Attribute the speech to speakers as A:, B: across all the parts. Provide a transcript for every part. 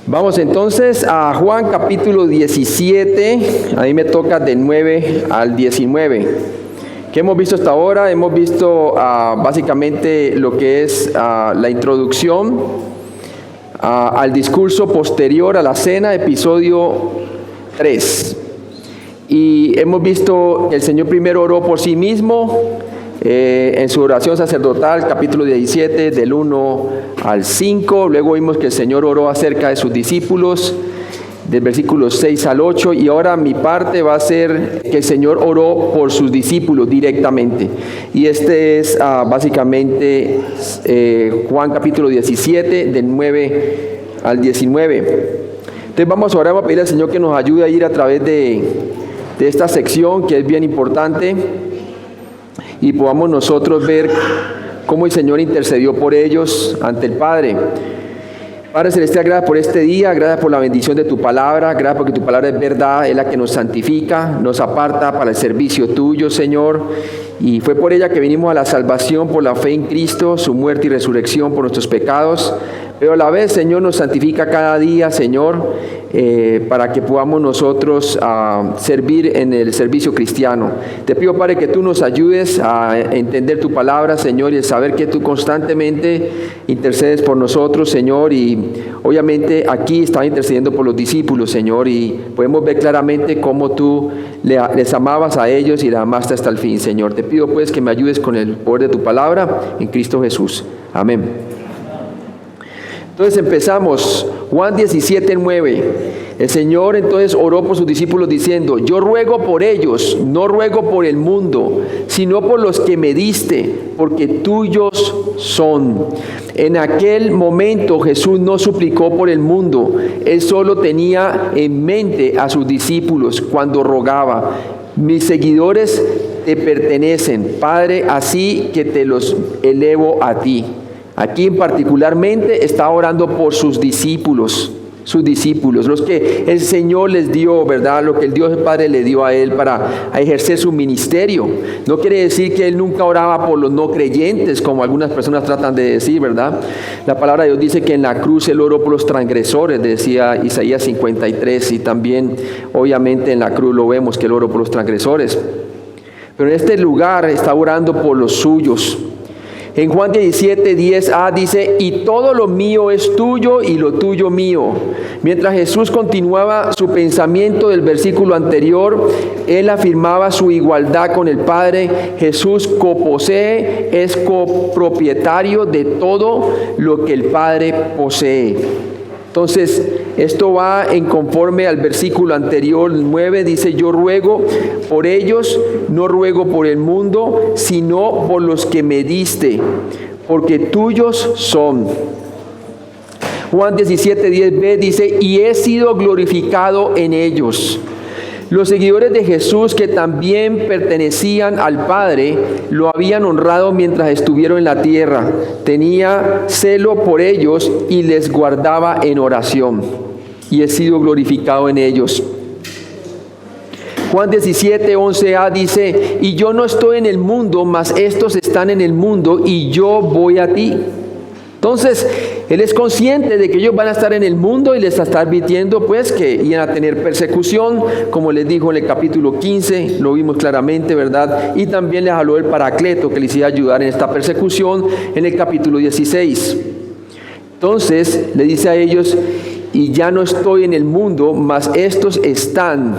A: Vamos entonces a Juan capítulo 17, ahí me toca del 9 al 19. ¿Qué hemos visto hasta ahora? Hemos visto básicamente lo que es la introducción al discurso posterior a la cena, episodio 3. Y hemos visto que el Señor primero oró por sí mismo en su oración sacerdotal, capítulo 17, del 1 al 5. Luego vimos que el Señor oró acerca de sus discípulos, del versículo 6 al 8. Y ahora mi parte va a ser que el Señor oró por sus discípulos directamente. Y este es básicamente Juan capítulo 17, del 9 al 19. Entonces vamos a orar, vamos a pedirle al Señor que nos ayude a ir a través de esta sección que es bien importante y podamos nosotros ver cómo el Señor intercedió por ellos ante el Padre. Padre Celestial, gracias por este día, gracias por la bendición de tu palabra, gracias porque tu palabra es verdad, es la que nos santifica, nos aparta para el servicio tuyo, Señor. Y fue por ella que vinimos a la salvación, por la fe en Cristo, su muerte y resurrección por nuestros pecados. Pero a la vez, Señor, nos santifica cada día, Señor, para que podamos nosotros servir en el servicio cristiano. Te pido, Padre, que tú nos ayudes a entender tu palabra, Señor, y el saber que tú constantemente intercedes por nosotros, Señor. Y obviamente aquí estás intercediendo por los discípulos, Señor, y podemos ver claramente cómo tú les amabas a ellos y les amaste hasta el fin, Señor. Te pido, pues, que me ayudes con el poder de tu palabra en Cristo Jesús. Amén. Entonces empezamos, Juan 17, 9. El Señor entonces oró por sus discípulos diciendo: yo ruego por ellos, no ruego por el mundo, sino por los que me diste, porque tuyos son. En aquel momento Jesús no suplicó por el mundo, Él solo tenía en mente a sus discípulos cuando rogaba: mis seguidores te pertenecen, Padre, así que te los elevo a ti. Aquí particularmente está orando por sus discípulos, los que el Señor les dio, ¿verdad? Lo que el Dios Padre le dio a Él para ejercer su ministerio. No quiere decir que Él nunca oraba por los no creyentes, como algunas personas tratan de decir, ¿verdad? La palabra de Dios dice que en la cruz Él oró por los transgresores, decía Isaías 53, y también obviamente en la cruz lo vemos que Él oró por los transgresores. Pero en este lugar está orando por los suyos. En Juan 17, 10a dice: y todo lo mío es tuyo y lo tuyo mío. Mientras Jesús continuaba su pensamiento del versículo anterior, Él afirmaba su igualdad con el Padre. Jesús coposee, es copropietario de todo lo que el Padre posee. Entonces, esto va en conforme al versículo anterior, 9, dice: yo ruego por ellos, no ruego por el mundo, sino por los que me diste, porque tuyos son. Juan 17, 10b dice: y he sido glorificado en ellos. Los seguidores de Jesús, que también pertenecían al Padre, lo habían honrado mientras estuvieron en la tierra. Tenía celo por ellos y les guardaba en oración. Y he sido glorificado en ellos. Juan 17, 11a dice: y yo no estoy en el mundo, mas estos están en el mundo, y yo voy a ti. Entonces, Él es consciente de que ellos van a estar en el mundo y les está advirtiendo pues que iban a tener persecución, como les dijo en el capítulo 15, lo vimos claramente, ¿verdad? Y también les habló el Paracleto que les iba a ayudar en esta persecución en el capítulo 16. Entonces, le dice a ellos: y ya no estoy en el mundo, mas estos están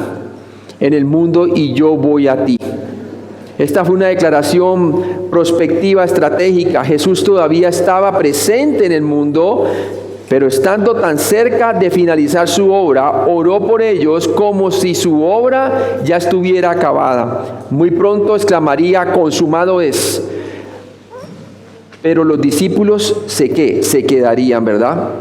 A: en el mundo y yo voy a ti. Esta fue una declaración prospectiva, estratégica. Jesús todavía estaba presente en el mundo, pero estando tan cerca de finalizar su obra, oró por ellos como si su obra ya estuviera acabada. Muy pronto exclamaría: consumado es. Pero los discípulos se quedarían, ¿verdad?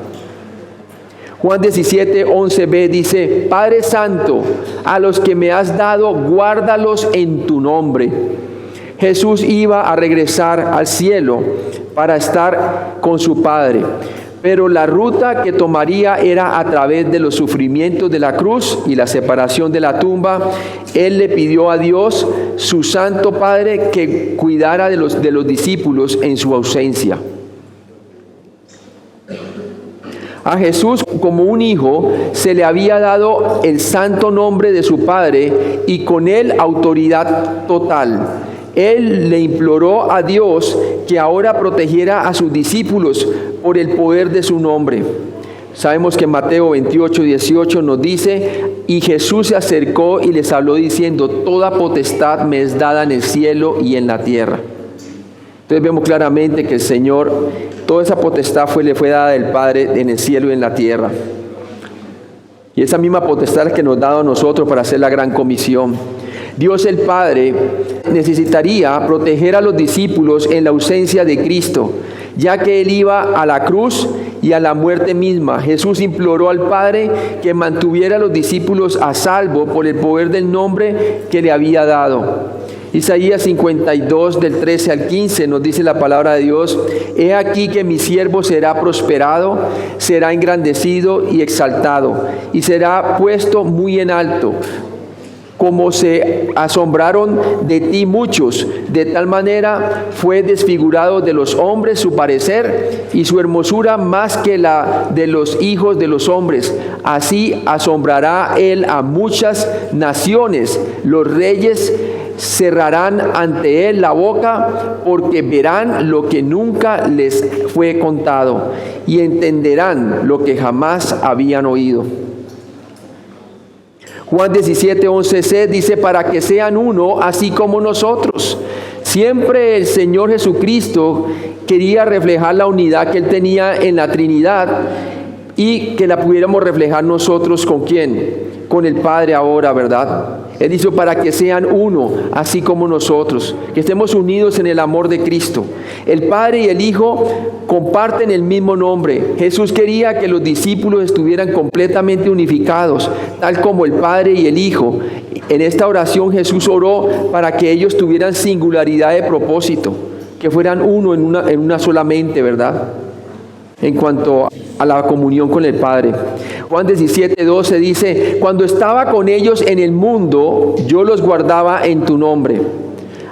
A: Juan 17, 11b dice: Padre Santo, a los que me has dado, guárdalos en tu nombre. Jesús iba a regresar al cielo para estar con su Padre, pero la ruta que tomaría era a través de los sufrimientos de la cruz y la separación de la tumba. Él le pidió a Dios, su Santo Padre, que cuidara de los discípulos en su ausencia. A Jesús, como un hijo, se le había dado el santo nombre de su Padre y con él autoridad total. Él le imploró a Dios que ahora protegiera a sus discípulos por el poder de su nombre. Sabemos que Mateo 28:18 nos dice: y Jesús se acercó y les habló diciendo: toda potestad me es dada en el cielo y en la tierra. Entonces vemos claramente que el Señor, toda esa potestad le fue dada del Padre en el cielo y en la tierra. Y esa misma potestad que nos ha dado a nosotros para hacer la gran comisión. Dios el Padre necesitaría proteger a los discípulos en la ausencia de Cristo, ya que Él iba a la cruz y a la muerte misma. Jesús imploró al Padre que mantuviera a los discípulos a salvo por el poder del nombre que le había dado. Isaías 52, del 13 al 15, nos dice la palabra de Dios: he aquí que mi siervo será prosperado, será engrandecido y exaltado, y será puesto muy en alto. Como se asombraron de ti muchos, de tal manera fue desfigurado de los hombres su parecer, y su hermosura más que la de los hijos de los hombres. Así asombrará él a muchas naciones. Los reyes cerrarán ante él la boca, porque verán lo que nunca les fue contado, y entenderán lo que jamás habían oído. Juan 17:11c dice: para que sean uno, así como nosotros. Siempre el Señor Jesucristo quería reflejar la unidad que Él tenía en la Trinidad, y que la pudiéramos reflejar nosotros ¿con quién? Con el Padre ahora, ¿verdad? Él hizo para que sean uno, así como nosotros, que estemos unidos en el amor de Cristo. El Padre y el Hijo comparten el mismo nombre. Jesús quería que los discípulos estuvieran completamente unificados, tal como el Padre y el Hijo. En esta oración Jesús oró para que ellos tuvieran singularidad de propósito, que fueran uno en una solamente, ¿verdad? En cuanto a la comunión con el Padre. Juan 17:12 dice: cuando estaba con ellos en el mundo, yo los guardaba en tu nombre.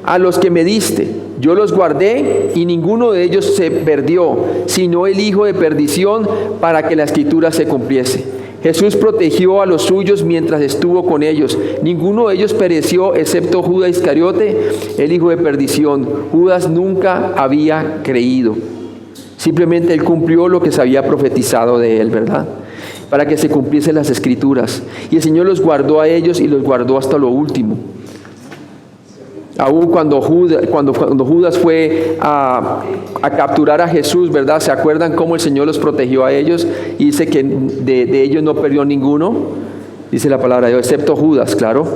A: A los que me diste, yo los guardé, y ninguno de ellos se perdió, sino el hijo de perdición, para que la escritura se cumpliese. Jesús protegió a los suyos mientras estuvo con ellos. Ninguno de ellos pereció, excepto Judas Iscariote, el hijo de perdición. Judas nunca había creído. Simplemente él cumplió lo que se había profetizado de él, ¿verdad? Para que se cumpliesen las escrituras. Y el Señor los guardó a ellos y los guardó hasta lo último. Aún cuando Judas fue a capturar a Jesús, ¿verdad? ¿Se acuerdan cómo el Señor los protegió a ellos? Y dice que de ellos no perdió ninguno. Dice la palabra de Dios, excepto Judas, claro.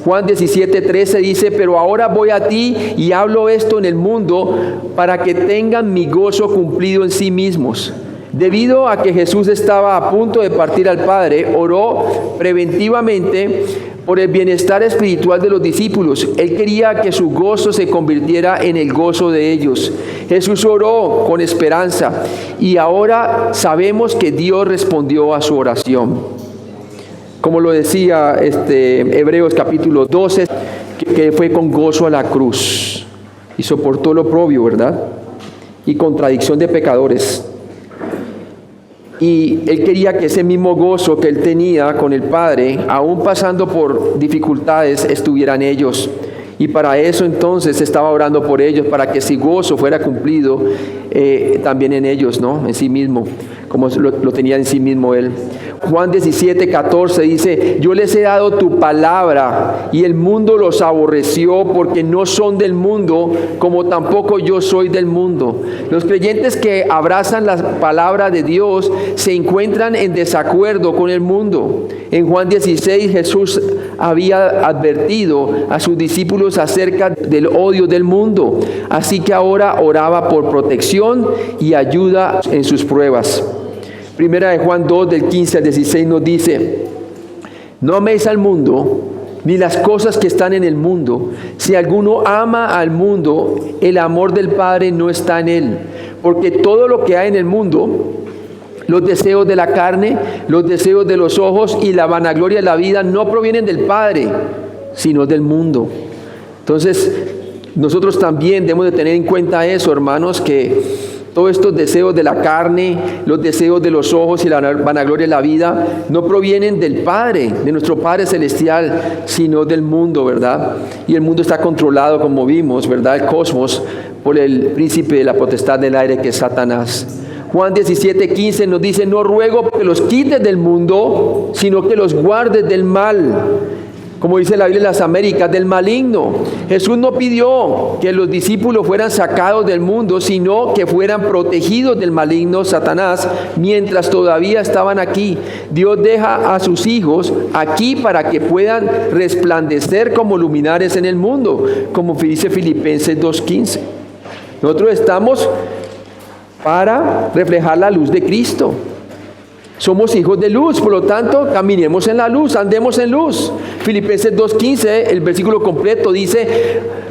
A: Juan 17:13 dice: pero ahora voy a ti y hablo esto en el mundo para que tengan mi gozo cumplido en sí mismos. Debido a que Jesús estaba a punto de partir al Padre, oró preventivamente por el bienestar espiritual de los discípulos. Él quería que su gozo se convirtiera en el gozo de ellos. Jesús oró con esperanza, y ahora sabemos que Dios respondió a su oración. Como lo decía Hebreos capítulo 12, que fue con gozo a la cruz y soportó el oprobio, ¿verdad? Y contradicción de pecadores. Y él quería que ese mismo gozo que él tenía con el Padre, aún pasando por dificultades, estuvieran ellos. Y para eso entonces estaba orando por ellos, para que ese gozo fuera cumplido también en ellos, ¿no? En sí mismo, como lo tenía en sí mismo él. Juan 17:14 dice: yo les he dado tu palabra, y el mundo los aborreció, porque no son del mundo, como tampoco yo soy del mundo. Los creyentes que abrazan la palabra de Dios se encuentran en desacuerdo con el mundo. En Juan 16 Jesús había advertido a sus discípulos acerca del odio del mundo, así que ahora oraba por protección y ayuda en sus pruebas. Primera de Juan 2, del 15 al 16 nos dice: no améis al mundo, ni las cosas que están en el mundo. Si alguno ama al mundo, el amor del Padre no está en él. Porque todo lo que hay en el mundo, los deseos de la carne, los deseos de los ojos y la vanagloria de la vida, no provienen del Padre, sino del mundo. Entonces, nosotros también debemos de tener en cuenta eso, hermanos, que Todos estos deseos de la carne, los deseos de los ojos y la vanagloria de la vida, no provienen del Padre, de nuestro Padre Celestial, sino del mundo, ¿verdad? Y el mundo está controlado, como vimos, ¿verdad? El cosmos, por el príncipe de la potestad del aire, que es Satanás. Juan 17:15 nos dice: no ruego que los quites del mundo, sino que los guardes del mal. Como dice la Biblia en las Américas, del maligno. Jesús no pidió que los discípulos fueran sacados del mundo, sino que fueran protegidos del maligno Satanás mientras todavía estaban aquí. Dios deja a sus hijos aquí para que puedan resplandecer como luminares en el mundo, como dice Filipenses 2:15. Nosotros estamos para reflejar la luz de Cristo. Somos hijos de luz, por lo tanto, caminemos en la luz, andemos en luz. Filipenses 2:15, el versículo completo dice: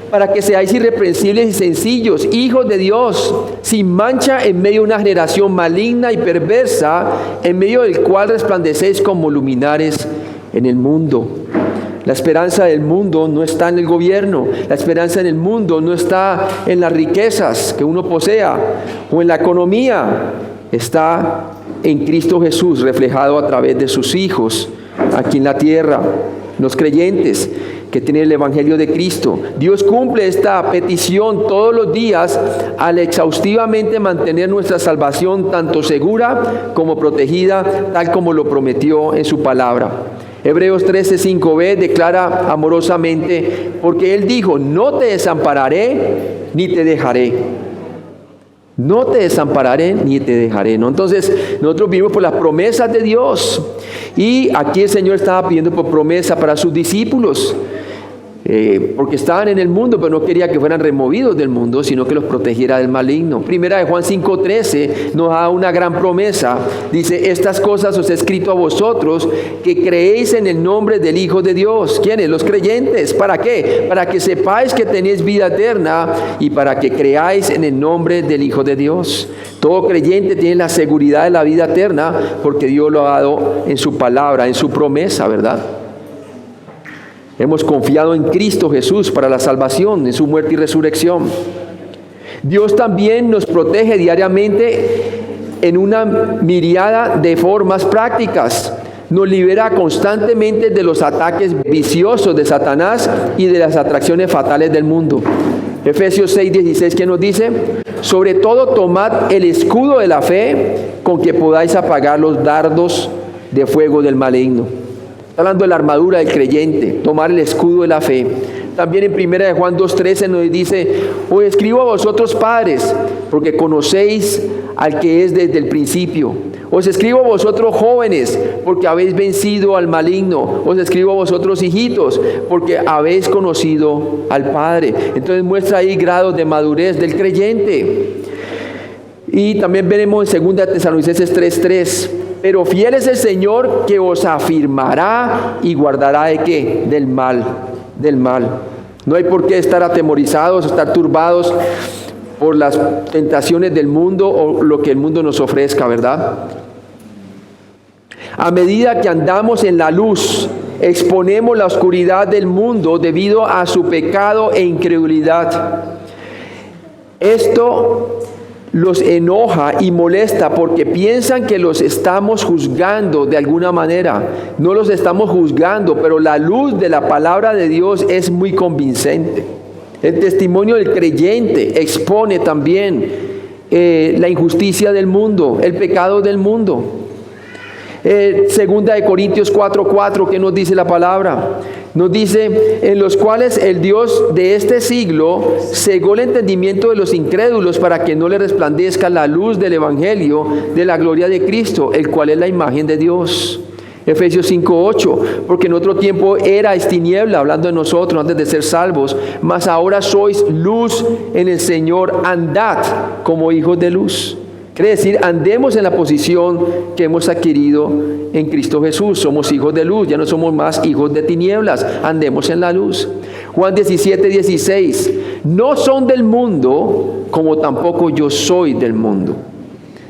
A: para que seáis irreprensibles y sencillos, hijos de Dios, sin mancha en medio de una generación maligna y perversa, en medio del cual resplandecéis como luminares en el mundo. La esperanza del mundo no está en el gobierno, la esperanza en el mundo no está en las riquezas que uno posea o en la economía, está en Cristo Jesús, reflejado a través de sus hijos aquí en la tierra, los creyentes que tienen el Evangelio de Cristo. Dios cumple esta petición todos los días al exhaustivamente mantener nuestra salvación tanto segura como protegida, tal como lo prometió en su palabra. Hebreos 13:5b declara amorosamente: porque Él dijo, no te desampararé ni te dejaré. No te desampararé ni te dejaré, ¿no? Entonces, nosotros vivimos por las promesas de Dios. Y aquí el Señor estaba pidiendo por promesa para sus discípulos. Porque estaban en el mundo, pero no quería que fueran removidos del mundo, sino que los protegiera del maligno. Primera de Juan 5:13 nos da una gran promesa. Dice: estas cosas os he escrito a vosotros, que creéis en el nombre del Hijo de Dios. ¿Quiénes? Los creyentes. ¿Para qué? Para que sepáis que tenéis vida eterna y para que creáis en el nombre del Hijo de Dios. Todo creyente tiene la seguridad de la vida eterna porque Dios lo ha dado en su palabra, en su promesa, ¿verdad? Hemos confiado en Cristo Jesús para la salvación, en su muerte y resurrección. Dios también nos protege diariamente en una miriada de formas prácticas. Nos libera constantemente de los ataques viciosos de Satanás y de las atracciones fatales del mundo. Efesios 6:16, ¿qué nos dice? Sobre todo tomad el escudo de la fe, con que podáis apagar los dardos de fuego del maligno. Está hablando de la armadura del creyente, tomar el escudo de la fe. También en 1 de Juan 2:13 nos dice: os escribo a vosotros padres, porque conocéis al que es desde el principio. Os escribo a vosotros jóvenes, porque habéis vencido al maligno. Os escribo a vosotros hijitos, porque habéis conocido al Padre. Entonces muestra ahí grados de madurez del creyente. Y también veremos en 2 Tesalonicenses 3:3. Pero fiel es el Señor, que os afirmará y guardará ¿de qué? Del mal, del mal. No hay por qué estar atemorizados, estar turbados por las tentaciones del mundo o lo que el mundo nos ofrezca, ¿verdad? A medida que andamos en la luz, exponemos la oscuridad del mundo debido a su pecado e incredulidad. Esto los enoja y molesta porque piensan que los estamos juzgando de alguna manera. No los estamos juzgando, pero la luz de la palabra de Dios es muy convincente. El testimonio del creyente expone también la injusticia del mundo, el pecado del mundo. Segunda de Corintios 4:4, ¿qué nos dice la palabra? Nos dice: en los cuales el Dios de este siglo cegó el entendimiento de los incrédulos para que no le resplandezca la luz del Evangelio de la gloria de Cristo, el cual es la imagen de Dios. Efesios 5:8, porque en otro tiempo erais tiniebla, hablando de nosotros antes de ser salvos, mas ahora sois luz en el Señor, andad como hijos de luz. Quiere decir, andemos en la posición que hemos adquirido en Cristo Jesús. Somos hijos de luz, ya no somos más hijos de tinieblas, andemos en la luz. Juan 17:16, no son del mundo, como tampoco yo soy del mundo.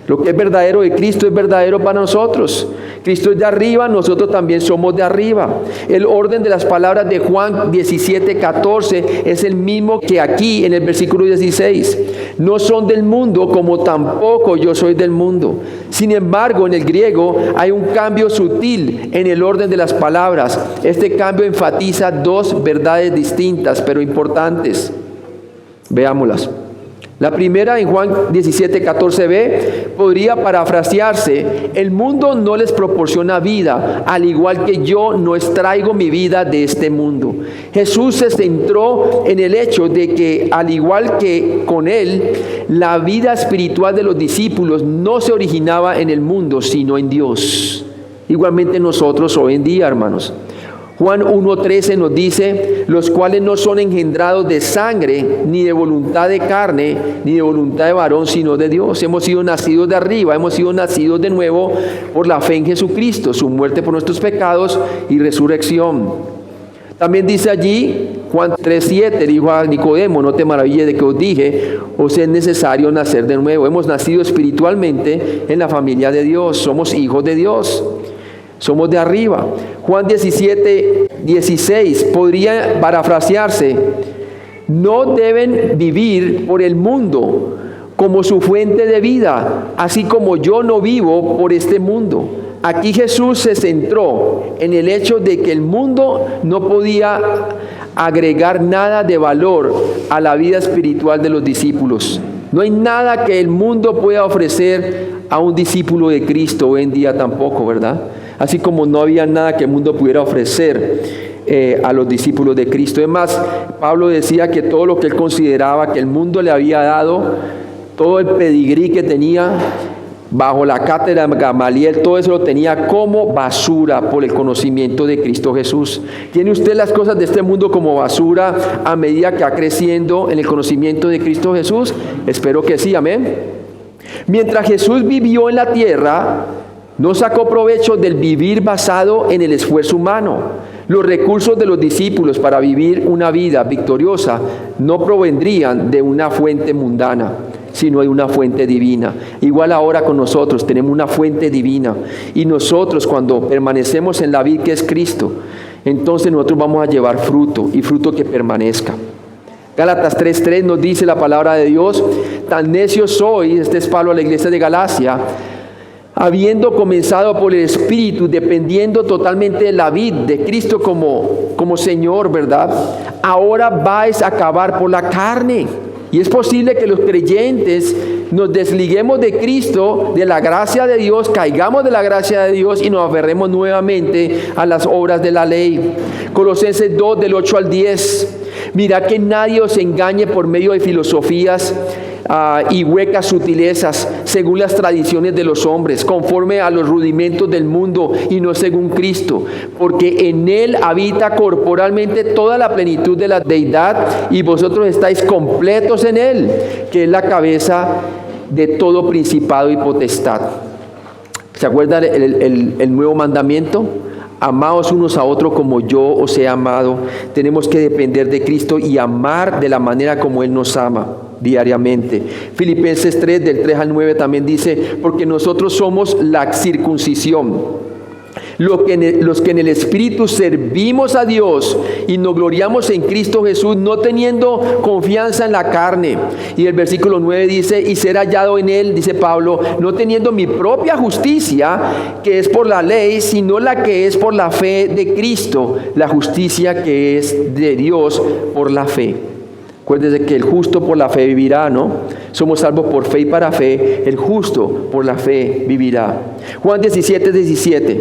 A: Lo que es verdadero de Cristo es verdadero para nosotros. Cristo es de arriba, nosotros también somos de arriba. El orden de las palabras de Juan 17:14 es el mismo que aquí en el versículo 16. No son del mundo, como tampoco yo soy del mundo. Sin embargo, en el griego hay un cambio sutil en el orden de las palabras. Este cambio enfatiza dos verdades distintas, pero importantes. Veámoslas. La primera, en Juan 17:14b, podría parafrasearse: el mundo no les proporciona vida, al igual que yo no extraigo mi vida de este mundo. Jesús se centró en el hecho de que, al igual que con él, la vida espiritual de los discípulos no se originaba en el mundo, sino en Dios. Igualmente nosotros hoy en día, hermanos. Juan 1:13 nos dice: los cuales no son engendrados de sangre, ni de voluntad de carne, ni de voluntad de varón, sino de Dios. Hemos sido nacidos de arriba, hemos sido nacidos de nuevo por la fe en Jesucristo, su muerte por nuestros pecados y resurrección. También dice allí, Juan 3:7, dijo a Nicodemo: no te maravilles de que os dije, os es necesario nacer de nuevo. Hemos nacido espiritualmente en la familia de Dios, somos hijos de Dios. Somos de arriba. Juan 17:16 podría parafrasearse: no deben vivir por el mundo como su fuente de vida, así como yo no vivo por este mundo. Aquí Jesús se centró en el hecho de que el mundo no podía agregar nada de valor a la vida espiritual de los discípulos. No hay nada que el mundo pueda ofrecer a un discípulo de Cristo hoy en día tampoco, ¿verdad? Así como no había nada que el mundo pudiera ofrecer a los discípulos de Cristo. Es más, Pablo decía que todo lo que él consideraba que el mundo le había dado, todo el pedigrí que tenía bajo la cátedra de Gamaliel, todo eso lo tenía como basura por el conocimiento de Cristo Jesús. ¿Tiene usted las cosas de este mundo como basura a medida que va creciendo en el conocimiento de Cristo Jesús? Espero que sí, amén. Mientras Jesús vivió en la tierra, no sacó provecho del vivir basado en el esfuerzo humano. Los recursos de los discípulos para vivir una vida victoriosa no provendrían de una fuente mundana, sino de una fuente divina. Igual ahora con nosotros tenemos una fuente divina, y nosotros, cuando permanecemos en la vid que es Cristo, entonces nosotros vamos a llevar fruto, y fruto que permanezca. Gálatas 3:3 nos dice la palabra de Dios: tan necios sois, este es Pablo a la iglesia de Galacia, habiendo comenzado por el Espíritu, dependiendo totalmente de la vid, de Cristo como Señor, ¿verdad? Ahora vais a acabar por la carne. Y es posible que los creyentes nos desliguemos de Cristo, de la gracia de Dios, caigamos de la gracia de Dios y nos aferremos nuevamente a las obras de la ley. Colosenses 2, del 8 al 10. Mirad que nadie os engañe por medio de filosofías y huecas sutilezas, según las tradiciones de los hombres, conforme a los rudimentos del mundo y no según Cristo, porque en él habita corporalmente toda la plenitud de la deidad, y vosotros estáis completos en él, que es la cabeza de todo principado y potestad. ¿Se acuerdan el nuevo mandamiento? Amaos unos a otros como yo os he amado. Tenemos que depender de Cristo y amar de la manera como Él nos ama diariamente. Filipenses 3, del 3 al 9 también dice: porque nosotros somos la circuncisión, los que en el Espíritu servimos a Dios y nos gloriamos en Cristo Jesús, no teniendo confianza en la carne. Y el versículo 9 dice: y ser hallado en él, dice Pablo, no teniendo mi propia justicia, que es por la ley, sino la que es por la fe de Cristo, la justicia que es de Dios por la fe. Acuérdense que el justo por la fe vivirá, ¿no? Somos salvos por fe y para fe. El justo por la fe vivirá. Juan 17:17.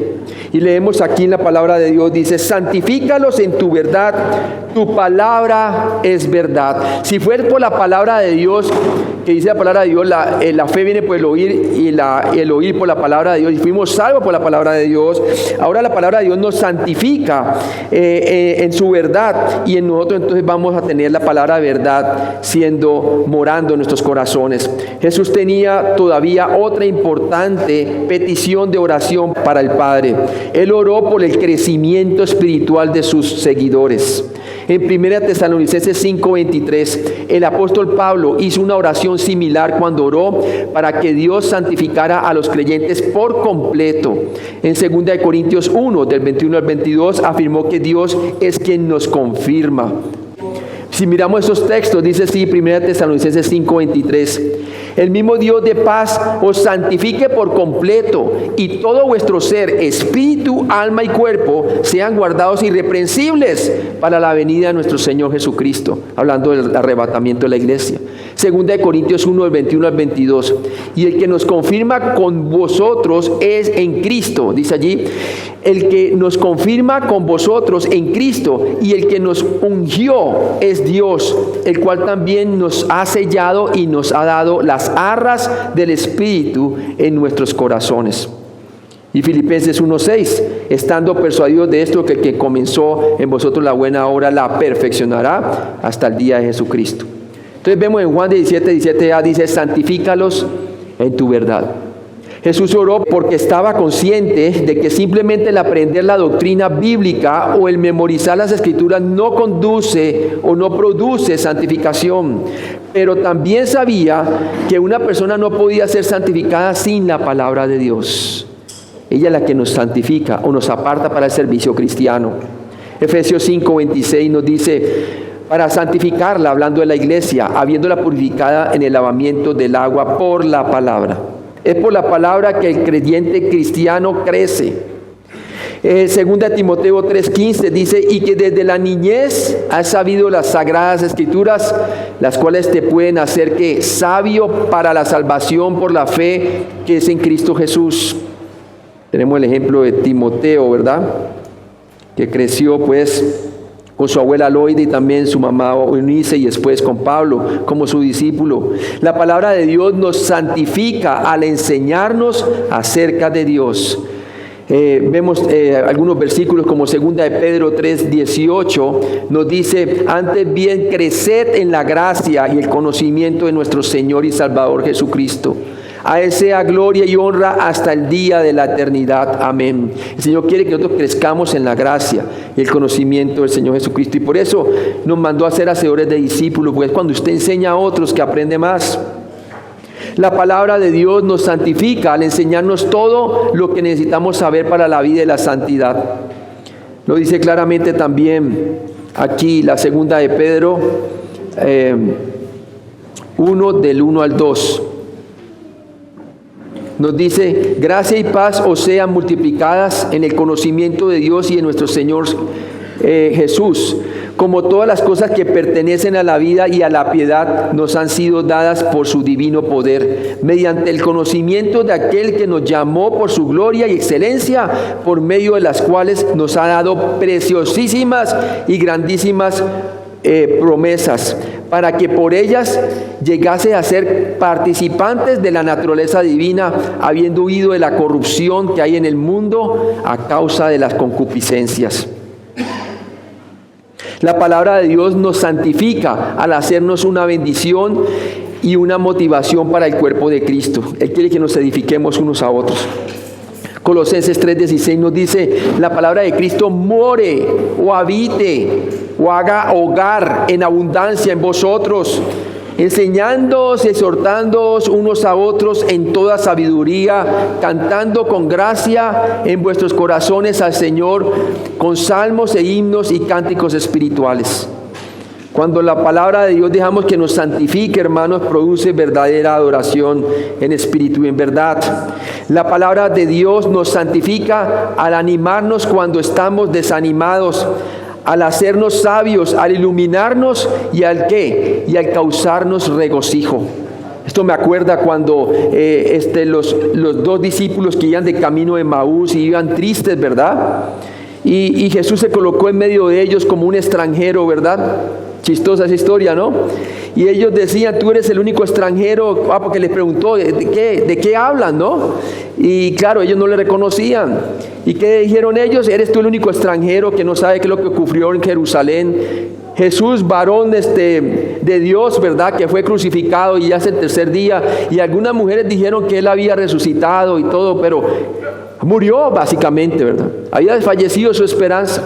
A: Y leemos aquí en la palabra de Dios, dice: santifícalos en tu verdad, tu palabra es verdad. Si fuera por la palabra de Dios, que dice la palabra de Dios, la fe viene por el oír y el oír por la palabra de Dios, y fuimos salvos por la palabra de Dios. Ahora la palabra de Dios nos santifica en su verdad, y en nosotros entonces vamos a tener la palabra de verdad morando en nuestros corazones. Jesús tenía todavía otra importante petición petición de oración para el Padre. Él oró por el crecimiento espiritual de sus seguidores. En 1 Tesalonicenses 5:23, el apóstol Pablo hizo una oración similar cuando oró para que Dios santificara a los creyentes por completo. En 2 Corintios 1, del 21 al 22, afirmó que Dios es quien nos confirma. Si miramos esos textos, dice así, 1 Tesalonicenses 5:23, el mismo Dios de paz os santifique por completo y todo vuestro ser, espíritu, alma y cuerpo sean guardados irreprensibles para la venida de nuestro Señor Jesucristo, hablando del arrebatamiento de la iglesia. 2 Corintios 1, del 21 al 22, y el que nos confirma con vosotros es en Cristo, dice allí, el que nos confirma con vosotros en Cristo y el que nos ungió es Dios, el cual también nos ha sellado y nos ha dado las arras del Espíritu en nuestros corazones. Y Filipenses 1:6, estando persuadidos de esto, que el que comenzó en vosotros la buena obra la perfeccionará hasta el día de Jesucristo. Entonces vemos en Juan 17:17a, dice, santifícalos en tu verdad. Jesús oró porque estaba consciente de que simplemente el aprender la doctrina bíblica o el memorizar las escrituras no conduce o no produce santificación. Pero también sabía que una persona no podía ser santificada sin la palabra de Dios. Ella es la que nos santifica o nos aparta para el servicio cristiano. Efesios 5:26 nos dice, para santificarla, hablando de la iglesia, habiéndola purificada en el lavamiento del agua por la palabra. Es por la palabra que el creyente cristiano crece. Segunda Timoteo 3:15 dice, y que desde la niñez has sabido las sagradas escrituras, las cuales te pueden hacer que sabio para la salvación por la fe que es en Cristo Jesús. Tenemos el ejemplo de Timoteo, ¿verdad? Que creció pues con su abuela Loide y también su mamá Eunice y después con Pablo como su discípulo. La palabra de Dios nos santifica al enseñarnos acerca de Dios. Vemos algunos versículos como 2 de Pedro 3:18 nos dice, antes bien creced en la gracia y el conocimiento de nuestro Señor y Salvador Jesucristo. A Él sea gloria y honra hasta el día de la eternidad. Amén. El Señor quiere que nosotros crezcamos en la gracia y el conocimiento del Señor Jesucristo. Y por eso nos mandó a ser hacedores de discípulos, porque es cuando usted enseña a otros que aprende más. La palabra de Dios nos santifica al enseñarnos todo lo que necesitamos saber para la vida y la santidad. Lo dice claramente también aquí la 2 de Pedro 1, del 1 al 2. Nos dice, gracia y paz os sean multiplicadas en el conocimiento de Dios y de nuestro Señor Jesús, como todas las cosas que pertenecen a la vida y a la piedad nos han sido dadas por su divino poder, mediante el conocimiento de aquel que nos llamó por su gloria y excelencia, por medio de las cuales nos ha dado preciosísimas y grandísimas promesas, para que por ellas llegase a ser participantes de la naturaleza divina, habiendo huido de la corrupción que hay en el mundo a causa de las concupiscencias. La palabra de Dios nos santifica al hacernos una bendición y una motivación para el cuerpo de Cristo. Él quiere que nos edifiquemos unos a otros. Colosenses 3:16 nos dice, la palabra de Cristo more o habite o haga hogar en abundancia en vosotros, enseñándoos, exhortándoos unos a otros en toda sabiduría, cantando con gracia en vuestros corazones al Señor, con salmos e himnos y cánticos espirituales. Cuando la palabra de Dios dejamos que nos santifique, hermanos, produce verdadera adoración en espíritu y en verdad. La palabra de Dios nos santifica al animarnos cuando estamos desanimados, al hacernos sabios, al iluminarnos y al ¿qué? Y al causarnos regocijo. Esto me acuerda cuando los dos discípulos que iban de camino de Emaús y iban tristes, ¿verdad? Y Jesús se colocó en medio de ellos como un extranjero, ¿verdad? Chistosa esa historia, ¿no? Y ellos decían, tú eres el único extranjero, porque les preguntó, ¿de qué hablan, no? Y claro, ellos no le reconocían. ¿Y qué dijeron ellos? Eres tú el único extranjero que no sabe qué es lo que ocurrió en Jerusalén Jesús, varón de Dios, ¿verdad? Que fue crucificado y hace el tercer día. Y algunas mujeres dijeron que él había resucitado y todo, pero murió básicamente, ¿verdad? Había desfallecido su esperanza.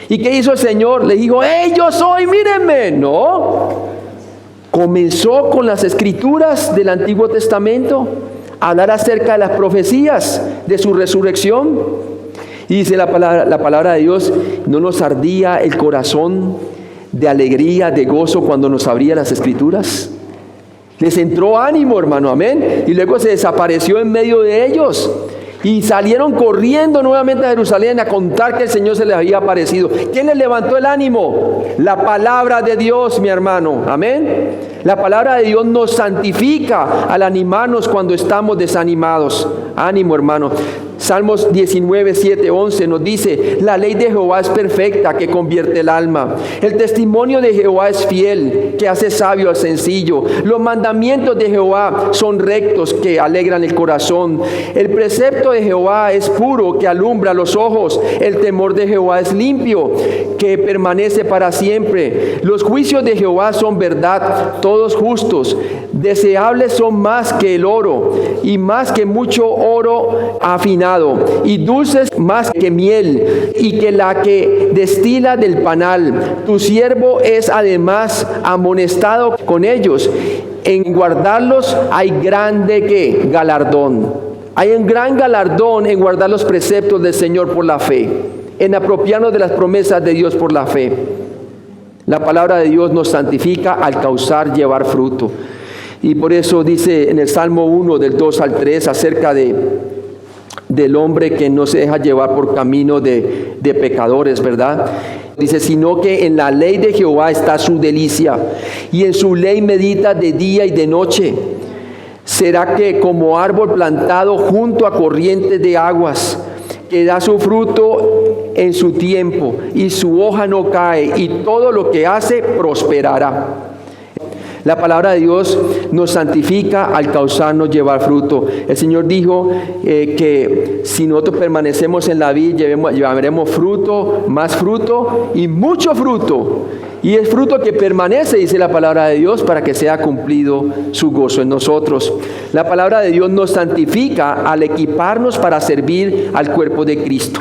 A: ¿Y qué hizo el Señor? Le dijo, ¡hey, yo soy, mírenme! No. Comenzó con las escrituras del Antiguo Testamento a hablar acerca de las profecías de su resurrección. Y dice la palabra de Dios, ¿no nos ardía el corazón de alegría, de gozo cuando nos abría las escrituras? Les entró ánimo, hermano, amén. Y luego se desapareció en medio de ellos. Y salieron corriendo nuevamente a Jerusalén a contar que el Señor se les había aparecido. ¿Quién les levantó el ánimo? La palabra de Dios, mi hermano. Amén. La palabra de Dios nos santifica al animarnos cuando estamos desanimados. Ánimo, hermano. Salmos 19, 7, 11 nos dice, la ley de Jehová es perfecta, que convierte el alma. El testimonio de Jehová es fiel, que hace sabio al sencillo. Los mandamientos de Jehová son rectos, que alegran el corazón. El precepto de Jehová es puro, que alumbra los ojos. El temor de Jehová es limpio, que permanece para siempre. Los juicios de Jehová son verdad, todos justos. Deseables son más que el oro, y más que mucho oro afinado, y dulces más que miel, y que la que destila del panal. Tu siervo es además amonestado con ellos. En guardarlos hay grande ¿qué? Galardón. Hay un gran galardón en guardar los preceptos del Señor por la fe, en apropiarnos de las promesas de Dios por la fe. La palabra de Dios nos santifica al causar llevar fruto. Y por eso dice en el Salmo 1, del 2 al 3, acerca del hombre que no se deja llevar por camino de pecadores, ¿verdad? Dice, sino que en la ley de Jehová está su delicia, y en su ley medita de día y de noche. Será que como árbol plantado junto a corrientes de aguas, que da su fruto en su tiempo, y su hoja no cae, y todo lo que hace prosperará. La palabra de Dios nos santifica al causarnos llevar fruto. El Señor dijo que si nosotros permanecemos en la vid, llevaremos fruto, más fruto y mucho fruto. Y es fruto que permanece, dice la palabra de Dios, para que sea cumplido su gozo en nosotros. La palabra de Dios nos santifica al equiparnos para servir al cuerpo de Cristo.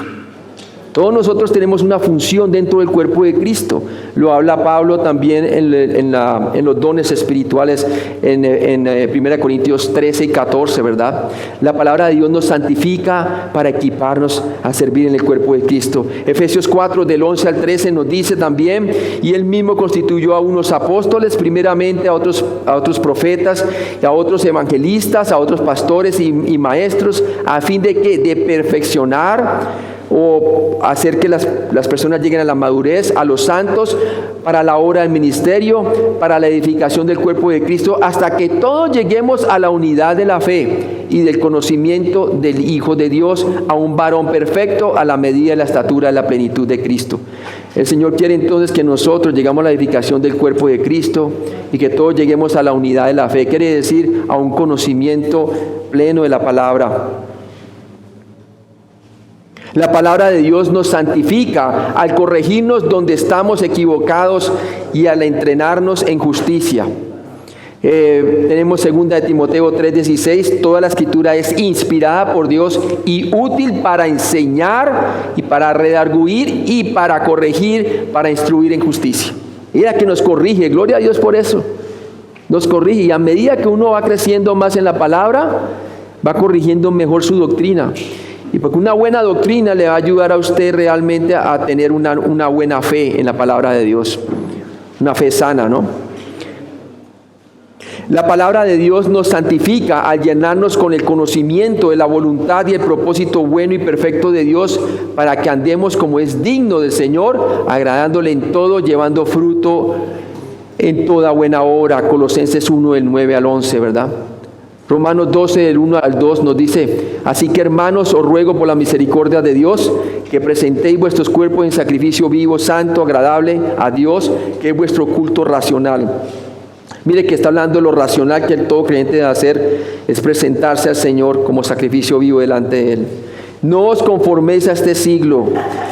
A: Todos nosotros tenemos una función dentro del cuerpo de Cristo. Lo habla Pablo también en los dones espirituales en 1 Corintios 13 y 14, ¿verdad? La palabra de Dios nos santifica para equiparnos a servir en el cuerpo de Cristo. Efesios 4, del 11 al 13 nos dice también, y Él mismo constituyó a unos apóstoles, primeramente a otros profetas, a otros evangelistas, a otros pastores y maestros, a fin de que de perfeccionar o hacer que las personas lleguen a la madurez, a los santos, para la obra del ministerio, para la edificación del cuerpo de Cristo, hasta que todos lleguemos a la unidad de la fe y del conocimiento del Hijo de Dios, a un varón perfecto, a la medida de la estatura de la plenitud de Cristo. El Señor quiere entonces que nosotros llegamos a la edificación del cuerpo de Cristo y que todos lleguemos a la unidad de la fe, quiere decir a un conocimiento pleno de la palabra. La palabra de Dios nos santifica al corregirnos donde estamos equivocados y al entrenarnos en justicia. Tenemos 2 de Timoteo 3:16, toda la escritura es inspirada por Dios y útil para enseñar y para redarguir y para corregir, para instruir en justicia. Mira que nos corrige, gloria a Dios por eso. Nos corrige, y a medida que uno va creciendo más en la palabra, va corrigiendo mejor su doctrina. Y porque una buena doctrina le va a ayudar a usted realmente a tener una buena fe en la palabra de Dios. Una fe sana, ¿no? La palabra de Dios nos santifica al llenarnos con el conocimiento de la voluntad y el propósito bueno y perfecto de Dios, para que andemos como es digno del Señor, agradándole en todo, llevando fruto en toda buena obra. Colosenses 1, del 9 al 11, ¿verdad? Romanos 12, del 1 al 2 nos dice, así que hermanos, os ruego por la misericordia de Dios, que presentéis vuestros cuerpos en sacrificio vivo, santo, agradable a Dios, que es vuestro culto racional. Mire que está hablando de lo racional que todo creyente debe hacer, es presentarse al Señor como sacrificio vivo delante de Él. No os conforméis a este siglo,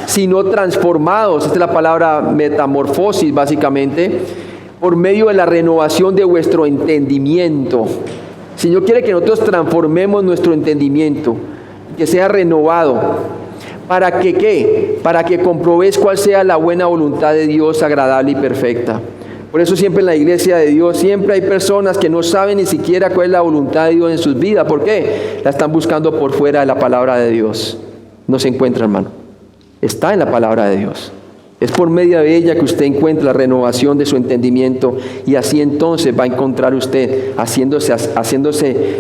A: sino transformados, esta es la palabra metamorfosis básicamente, por medio de la renovación de vuestro entendimiento. El Señor quiere que nosotros transformemos nuestro entendimiento, que sea renovado. ¿Para que qué? Para que comprobéis cuál sea la buena voluntad de Dios, agradable y perfecta. Por eso siempre en la iglesia de Dios, siempre hay personas que no saben ni siquiera cuál es la voluntad de Dios en sus vidas. ¿Por qué? La están buscando por fuera de la palabra de Dios. No se encuentra, hermano. Está en la palabra de Dios. Es por medio de ella que usted encuentra la renovación de su entendimiento, y así entonces va a encontrar usted haciéndose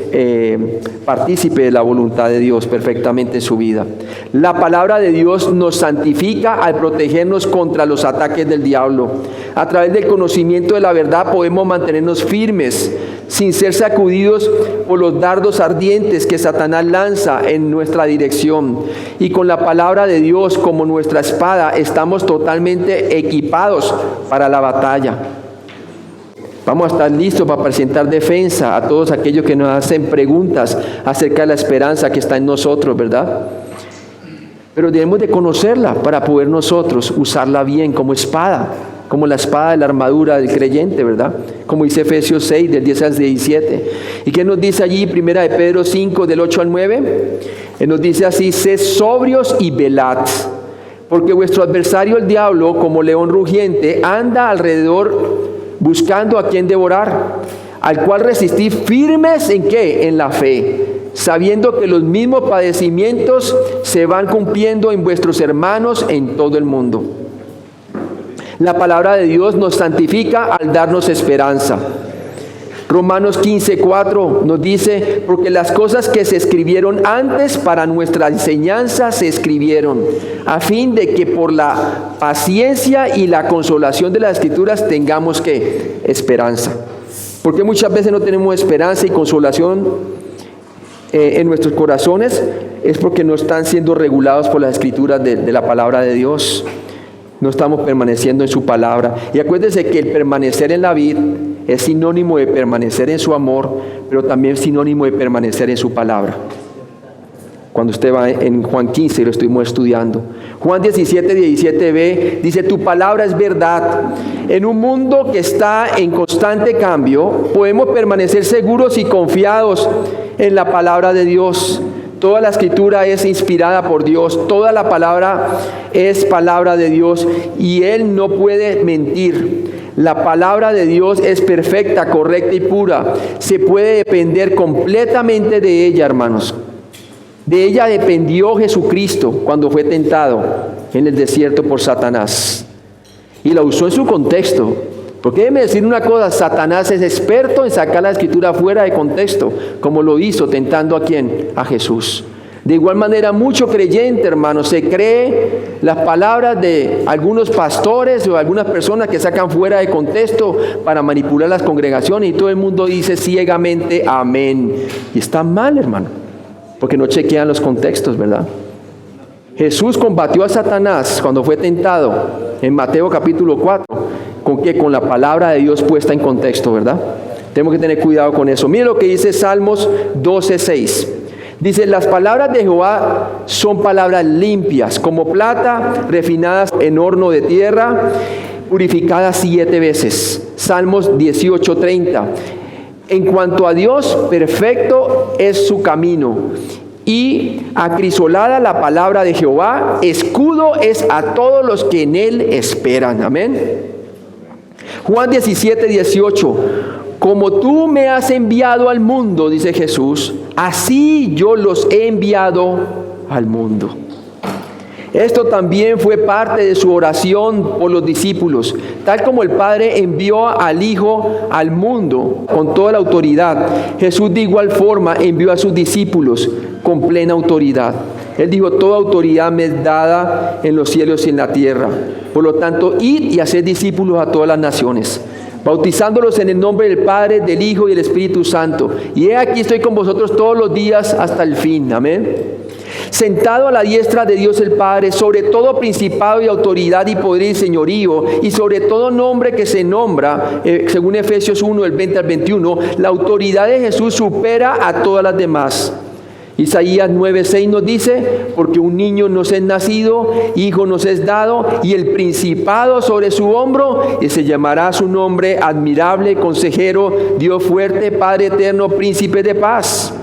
A: partícipe de la voluntad de Dios perfectamente en su vida. La palabra de Dios nos santifica al protegernos contra los ataques del diablo. A través del conocimiento de la verdad podemos mantenernos firmes sin ser sacudidos por los dardos ardientes que Satanás lanza en nuestra dirección. Y con la palabra de Dios como nuestra espada estamos totalmente equipados para la batalla. Vamos a estar listos para presentar defensa a todos aquellos que nos hacen preguntas acerca de la esperanza que está en nosotros, ¿verdad? Pero debemos de conocerla para poder nosotros usarla bien como espada, como la espada de la armadura del creyente, ¿verdad? Como dice Efesios 6, del 10 al 17. ¿Y qué nos dice allí? Primera de Pedro 5, del 8 al 9. Nos dice así: sed sobrios y velad, porque vuestro adversario el diablo, como león rugiente, anda alrededor buscando a quien devorar, al cual resistid firmes ¿en qué? En la fe, sabiendo que los mismos padecimientos se van cumpliendo en vuestros hermanos en todo el mundo. La palabra de Dios nos santifica al darnos esperanza. Romanos 15:4 nos dice: porque las cosas que se escribieron antes para nuestra enseñanza se escribieron, a fin de que por la paciencia y la consolación de las Escrituras tengamos ¿qué? Esperanza. Porque muchas veces no tenemos esperanza y consolación en nuestros corazones, es porque no están siendo regulados por las Escrituras de la palabra de Dios. No estamos permaneciendo en su palabra. Y acuérdense que el permanecer en la vid es sinónimo de permanecer en su amor, pero también es sinónimo de permanecer en su palabra. Cuando usted va en Juan 15, lo estuvimos estudiando. Juan 17:17b dice: tu palabra es verdad. En un mundo que está en constante cambio, podemos permanecer seguros y confiados en la palabra de Dios. Toda la escritura es inspirada por Dios, toda la palabra es palabra de Dios y Él no puede mentir. La palabra de Dios es perfecta, correcta y pura. Se puede depender completamente de ella, hermanos. De ella dependió Jesucristo cuando fue tentado en el desierto por Satanás. Y la usó en su contexto. Porque déjeme decir una cosa: Satanás es experto en sacar la escritura fuera de contexto, como lo hizo tentando ¿a quién? A Jesús. De igual manera, mucho creyente, hermano, se cree las palabras de algunos pastores o algunas personas que sacan fuera de contexto para manipular las congregaciones, y todo el mundo dice ciegamente amén. Y está mal, hermano, porque no chequean los contextos, ¿verdad? Jesús combatió a Satanás cuando fue tentado en Mateo capítulo 4. ¿Con qué? Con la palabra de Dios puesta en contexto, ¿verdad? Tenemos que tener cuidado con eso. Mire lo que dice Salmos 12:6. Dice: las palabras de Jehová son palabras limpias, como plata, refinadas en horno de tierra, purificadas 7 veces. Salmos 18:30. En cuanto a Dios, perfecto es su camino, y acrisolada la palabra de Jehová, escudo es a todos los que en él esperan. Amén. Juan 17:18. Como tú me has enviado al mundo, dice Jesús, así yo los he enviado al mundo. Esto también fue parte de su oración por los discípulos. Tal como el Padre envió al Hijo al mundo con toda la autoridad, Jesús de igual forma envió a sus discípulos con plena autoridad. Él dijo: toda autoridad me es dada en los cielos y en la tierra. Por lo tanto, id y haced discípulos a todas las naciones, bautizándolos en el nombre del Padre, del Hijo y del Espíritu Santo. Y he aquí estoy con vosotros todos los días hasta el fin. Amén. Sentado a la diestra de Dios el Padre, sobre todo principado y autoridad y poder y señorío, y sobre todo nombre que se nombra, según Efesios 1, del 20 al 21, la autoridad de Jesús supera a todas las demás. Isaías 9:6 nos dice, porque un niño nos es nacido, hijo nos es dado, y el principado sobre su hombro, y se llamará su nombre admirable, consejero, Dios fuerte, Padre eterno, príncipe de paz.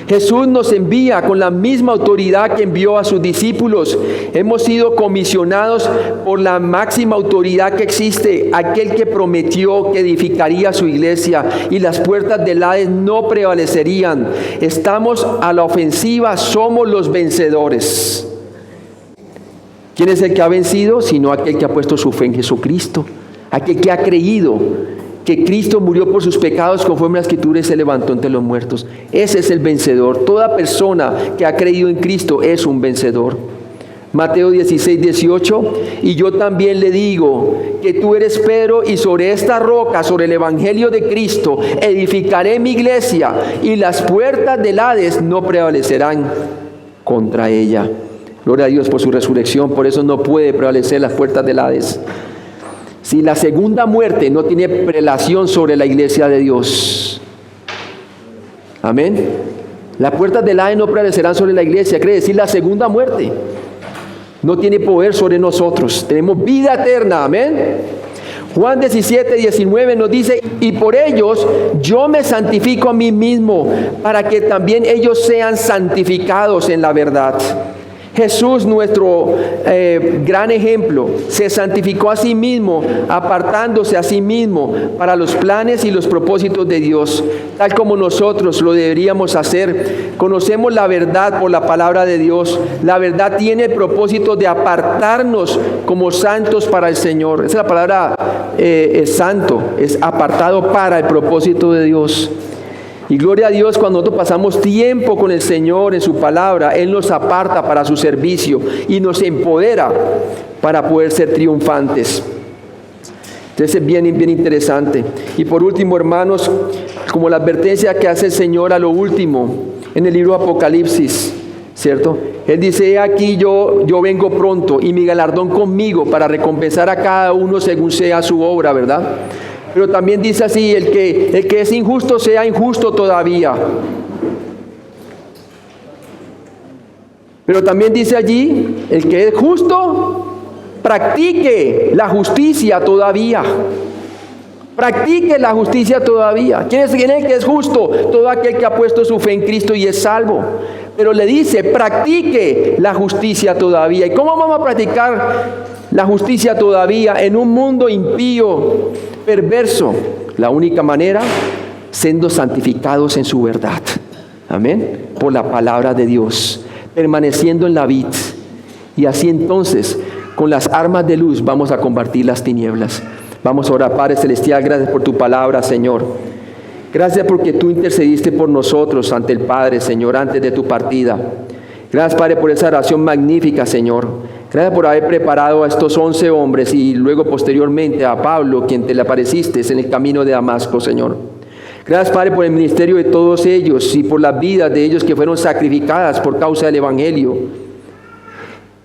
A: Jesús nos envía con la misma autoridad que envió a sus discípulos. Hemos sido comisionados por la máxima autoridad que existe, aquel que prometió que edificaría su iglesia y las puertas del Hades no prevalecerían. Estamos a la ofensiva, somos los vencedores. ¿Quién es el que ha vencido? Sino aquel que ha puesto su fe en Jesucristo, aquel que ha creído que Cristo murió por sus pecados conforme a la Escritura y se levantó entre los muertos. Ese es el vencedor. Toda persona que ha creído en Cristo es un vencedor. Mateo 16:18, y yo también le digo que tú eres Pedro, y sobre esta roca, sobre el evangelio de Cristo, edificaré mi iglesia, y las puertas del Hades no prevalecerán contra ella. Gloria a Dios por su resurrección, por eso no puede prevalecer las puertas del Hades. Si la segunda muerte no tiene prelación sobre la iglesia de Dios. Amén. Las puertas del Hades no prevalecerán sobre la iglesia. Quiere decir la segunda muerte no tiene poder sobre nosotros. Tenemos vida eterna. Amén. Juan 17:19 nos dice, y por ellos yo me santifico a mí mismo, para que también ellos sean santificados en la verdad. Jesús, nuestro gran ejemplo, se santificó a sí mismo, apartándose a sí mismo para los planes y los propósitos de Dios, tal como nosotros lo deberíamos hacer. Conocemos la verdad por la palabra de Dios. La verdad tiene el propósito de apartarnos como santos para el Señor. Esa es la palabra santo, es apartado para el propósito de Dios. Y gloria a Dios, cuando nosotros pasamos tiempo con el Señor en su palabra, Él nos aparta para su servicio y nos empodera para poder ser triunfantes. Entonces es bien interesante. Y por último, hermanos, como la advertencia que hace el Señor a lo último en el libro de Apocalipsis, ¿cierto? Él dice, aquí yo vengo pronto y mi galardón conmigo para recompensar a cada uno según sea su obra, ¿verdad? Pero también dice así, el que es injusto sea injusto todavía. Pero también dice allí, el que es justo, practique la justicia todavía. Practique la justicia todavía. ¿Quién es el que es justo? Todo aquel que ha puesto su fe en Cristo y es salvo. Pero le dice, practique la justicia todavía. ¿Y cómo vamos a practicar la justicia todavía en un mundo impío, perverso? La única manera, siendo santificados en su verdad. Amén. Por la palabra de Dios, permaneciendo en la vid. Y así entonces, con las armas de luz, vamos a combatir las tinieblas. Vamos a orar. Padre Celestial, gracias por tu palabra, Señor. Gracias porque tú intercediste por nosotros ante el Padre, Señor, antes de tu partida. Gracias, Padre, por esa oración magnífica, Señor. Gracias por haber preparado a estos 11 hombres y luego posteriormente a Pablo, quien te le apareciste en el camino de Damasco, Señor. Gracias, Padre, por el ministerio de todos ellos y por las vidas de ellos que fueron sacrificadas por causa del Evangelio.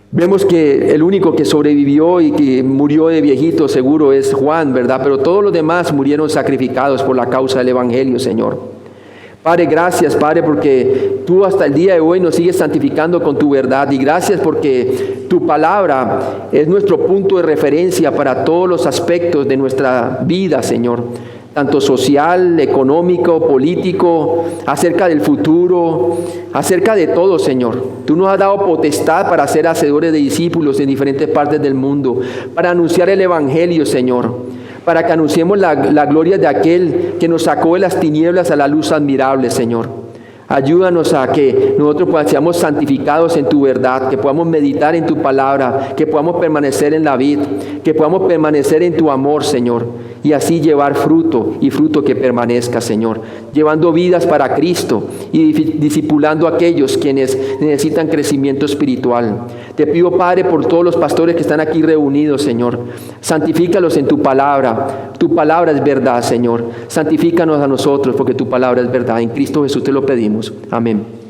A: Vemos que el único que sobrevivió y que murió de viejito seguro es Juan, ¿verdad? Pero todos los demás murieron sacrificados por la causa del Evangelio, Señor. Padre, gracias, Padre, porque tú hasta el día de hoy nos sigues santificando con tu verdad. Y gracias porque tu palabra es nuestro punto de referencia para todos los aspectos de nuestra vida, Señor. Tanto social, económico, político, acerca del futuro, acerca de todo, Señor. Tú nos has dado potestad para ser hacedores de discípulos en diferentes partes del mundo, para anunciar el Evangelio, Señor, para que anunciemos la gloria de aquel que nos sacó de las tinieblas a la luz admirable, Señor. Ayúdanos a que nosotros seamos santificados en tu verdad, que podamos meditar en tu palabra, que podamos permanecer en la vid, que podamos permanecer en tu amor, Señor, y así llevar fruto y fruto que permanezca, Señor, llevando vidas para Cristo y discipulando a aquellos quienes necesitan crecimiento espiritual. Te pido, Padre, por todos los pastores que están aquí reunidos, Señor, santifícalos en tu palabra. Tu palabra es verdad, Señor. Santifícanos a nosotros porque tu palabra es verdad. En Cristo Jesús te lo pedimos. Amén.